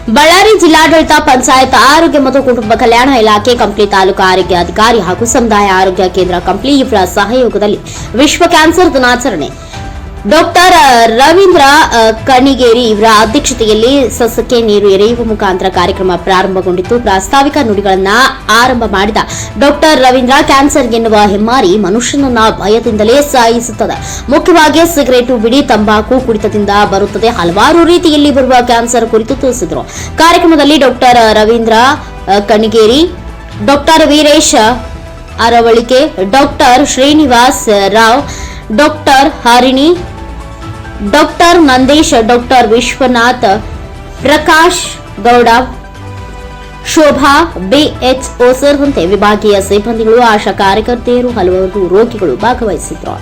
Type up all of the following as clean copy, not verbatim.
ಬಳ್ಳಾರಿ ಜಿಲ್ಲಾಡಳಿತ ಪಂಚಾಯತ್ ಆರೋಗ್ಯ ಮತ್ತು ಕುಟುಂಬ ಕಲ್ಯಾಣ ಇಲಾಖೆ ಕಂಪ್ಲಿ ತಾಲೂಕು ಆರೋಗ್ಯ ಅಧಿಕಾರಿ ಹಾಗೂ ಸಮುದಾಯ ಆರೋಗ್ಯ ಕೇಂದ್ರ ಕಂಪ್ಲಿ ಇವರ ಸಹಯೋಗದಲ್ಲಿ ವಿಶ್ವ ಕ್ಯಾನ್ಸರ್ ದಿನಾಚರಣೆ ಡಾಕ್ಟರ್ ರವೀಂದ್ರ ಕಣಿಗೇರಿ ಇವರ ಅಧ್ಯಕ್ಷತೆಯಲ್ಲಿ ಸಸ್ಯಕ್ಕೆ ನೀರು ಎರೆಯುವ ಮುಖಾಂತರ ಕಾರ್ಯಕ್ರಮ ಪ್ರಾರಂಭಗೊಂಡಿತ್ತು. ಪ್ರಾಸ್ತಾವಿಕ ನುಡಿಗಳನ್ನು ಆರಂಭ ಮಾಡಿದ ಡಾಕ್ಟರ್ ರವೀಂದ್ರ, ಕ್ಯಾನ್ಸರ್ ಎನ್ನುವ ಹೆಮ್ಮಾರಿ ಮನುಷ್ಯನನ್ನ ಭಯದಿಂದಲೇ ಸಾಯಿಸುತ್ತದೆ. ಮುಖ್ಯವಾಗಿ ಸಿಗರೇಟು, ಬಿಡಿ, ತಂಬಾಕು ಕುಡಿತದಿಂದ ಬರುತ್ತದೆ. ಹಲವಾರು ರೀತಿಯಲ್ಲಿ ಬರುವ ಕ್ಯಾನ್ಸರ್ ಕುರಿತು ತಿಳಿಸಿದರು. ಕಾರ್ಯಕ್ರಮದಲ್ಲಿ ಡಾಕ್ಟರ್ ರವೀಂದ್ರ ಕಣಿಗೇರಿ, ಡಾಕ್ಟರ್ ವೀರೇಶ್ ಅರವಳಿಕೆ, doctor Srinivas Rao, doctor Harini, doctor Nandesh, doctor Vishwanath, Prakash Gowda, Shobha, BHO ಸೇರಿದಂತೆ ವಿಭಾಗೀಯ ಸಿಬ್ಬಂದಿಗಳು, ಆಶಾ ಕಾರ್ಯಕರ್ತೆಯರು, ಹಲವಾರು ರೋಗಿಗಳು ಭಾಗವಹಿಸಿದ್ರು.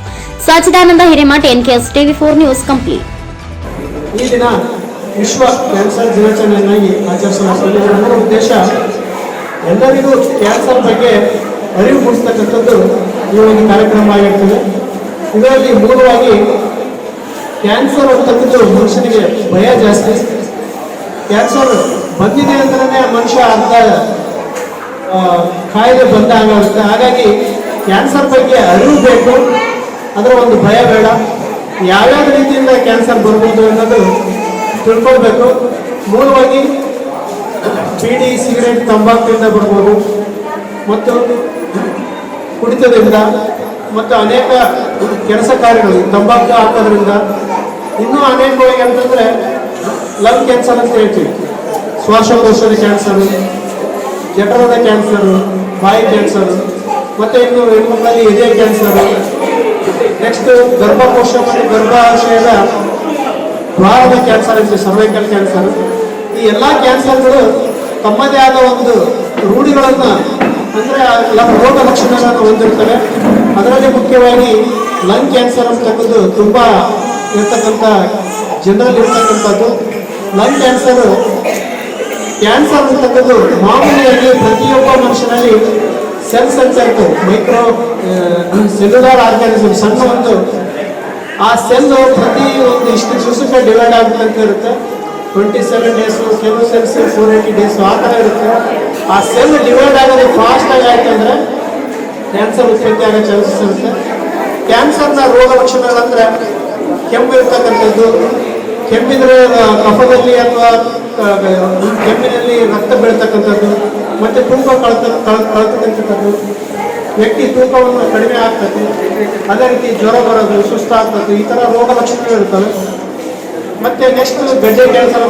Sachidananda Hiremath, NKS TV4 news complete. ಈ ದಿನ ವಿಶ್ವ ಕ್ಯಾನ್ಸರ್ ದಿನಾಚರಣೆಯನ್ನಾಗಿ ಆಚರಿಸಲಾಗುತ್ತದೆ. ಇದರ ಉದ್ದೇಶ ಎಲ್ಲರಿಗೂ ಕ್ಯಾನ್ಸರ್ ಬಗ್ಗೆ ಅರಿವು ಮೂಡಿಸ್ತಕ್ಕಂಥದ್ದು ಈ ಒಂದು ಕಾರ್ಯಕ್ರಮ ಆಗಿರ್ತದೆ. ಇದರಲ್ಲಿ ಮೂಲವಾಗಿ ಕ್ಯಾನ್ಸರ್ ಅಂತಕ್ಕಂಥದ್ದು ಮನುಷ್ಯನಿಗೆ ಭಯ ಜಾಸ್ತಿ. ಕ್ಯಾನ್ಸರ್ ಬಂದಿದೆ ಅಂತಲೇ ಮನುಷ್ಯ ಅರ್ಧ ಕಾಯಿಲೆ ಬಂದಾಗುತ್ತೆ. ಹಾಗಾಗಿ ಕ್ಯಾನ್ಸರ್ ಬಗ್ಗೆ ಅರಿವು ಬೇಕು, ಅದರ ಒಂದು ಭಯ ಬೇಡ. ಯಾವ್ಯಾವ ರೀತಿಯಿಂದ ಕ್ಯಾನ್ಸರ್ ಬರ್ಬೋದು ಅನ್ನೋದು ತಿಳ್ಕೊಳ್ಬೇಕು. ಮೂಲವಾಗಿ ಬೀಡಿ, ಸಿಗರೇಟ್, ತಂಬಾಕಿನಿಂದ ಬರ್ಬೋದು, ಮತ್ತು ಕುಡಿತದಿಂದ, ಮತ್ತು ಅನೇಕ ಕೆಲಸ ಕಾರ್ಯಗಳು ತಂಬಾಕು ಹಾಕೋದ್ರಿಂದ, ಇನ್ನೂ ಅನೇಕವಾಗಿ ಅಂತಂದರೆ ಲಂಗ್ ಕ್ಯಾನ್ಸರ್ ಅಂತ ಹೇಳ್ತೀವಿ, ಶ್ವಾಸಕೋಶದ ಕ್ಯಾನ್ಸರು, ಜಠರದ ಕ್ಯಾನ್ಸರು, ಬಾಯಿ ಕ್ಯಾನ್ಸರು, ಮತ್ತು ಇನ್ನು ಹೆಣ್ಮಕ್ಳಲ್ಲಿ ಎದೆ ಕ್ಯಾನ್ಸರು, ನೆಕ್ಸ್ಟ್ ಗರ್ಭಕೋಶ ಮತ್ತು ಗರ್ಭಾಶಯದ ದ್ವಾರದ ಕ್ಯಾನ್ಸರ್ ಇದೆ, ಸರ್ವೈಕಲ್ ಕ್ಯಾನ್ಸರ್. ಈ ಎಲ್ಲ ಕ್ಯಾನ್ಸರ್ಗಳು ತಮ್ಮದೇ ಆದ ಒಂದು ರೂಢಿಗಳನ್ನು ಅಂದರೆ ರೋಗ ಲಕ್ಷಣಗಳನ್ನು ಹೊಂದಿರ್ತವೆ. ಅದರಲ್ಲಿ ಮುಖ್ಯವಾಗಿ ಲಂಗ್ ಕ್ಯಾನ್ಸರ್ ಅಂತಕ್ಕಂಥದ್ದು ತುಂಬ ಇರ್ತಕ್ಕಂಥ ಜನರಲ್ಲಿ ಇರ್ತಕ್ಕಂಥದ್ದು. ಲಂಗ್ ಕ್ಯಾನ್ಸರ್ ಅಂತಕ್ಕಂಥದ್ದು ಮಾಮೂಲಿಯಾಗಿ ಪ್ರತಿಯೊಬ್ಬ ಮನುಷ್ಯನಲ್ಲಿ ಸೆಲ್ಸ್ ಅಂತ ಇರ್ತವೆ, ಮೈಕ್ರೋ ಸೆಲ್ಯುಲಾರ್ ಆರ್ಗ್ಯಾನಿಸಮ್, ಸಣ್ಣ ಒಂದು ಆ ಸೆಲ್ಲು ಪ್ರತಿ ಒಂದು ಇಷ್ಟು ದಿವಸಕ್ಕೆ ಡಿವೈಡ್ ಆಗುತ್ತಂತ ಇರುತ್ತೆ. 27 ಡೇಸು, ಕೆಲವು ಸೆಲ್ಸ್ 480 ಡೇಸು, ಆ ಥರ ಇರುತ್ತೆ. ಆ ಸೆಲ್ ಡಿವೈಡ್ ಆಗೋದು ಫಾಸ್ಟಾಗಿ ಆಯ್ತು ಅಂದರೆ ಕ್ಯಾನ್ಸರ್ ಉತ್ಪತ್ತಿ ಆಗೋ ಚಾನ್ಸಸ್ ಇರುತ್ತೆ. ಕ್ಯಾನ್ಸರ್ನ ರೋಗ ಲಕ್ಷಣಗಳಂದರೆ ಕೆಮ್ಮು ಇರ್ತಕ್ಕಂಥದ್ದು, ಕೆಮ್ಮಿದ್ರೆ ಕಫದಲ್ಲಿ ಅಥವಾ ಕೆಮ್ಮಿನಲ್ಲಿ ರಕ್ತ ಬೀಳ್ತಕ್ಕಂಥದ್ದು, ಮತ್ತು ತೂಕ ಕಳ್ತಕ್ಕಂಥದ್ದು, ವ್ಯಕ್ತಿ ತೂಕವನ್ನು ಕಡಿಮೆ ಆಗ್ತದೆ. ಅದೇ ರೀತಿ ಜ್ವರ ಬರೋದು, ಸುಸ್ತಾಗ್ತದೆ, ಈ ಥರ ರೋಗ ಲಕ್ಷಣಗಳು ಇರ್ತವೆ. ಮತ್ತು ನೆಕ್ಸ್ಟ್ ಗಡ್ಡೆ ಕ್ಯಾನ್ಸರ್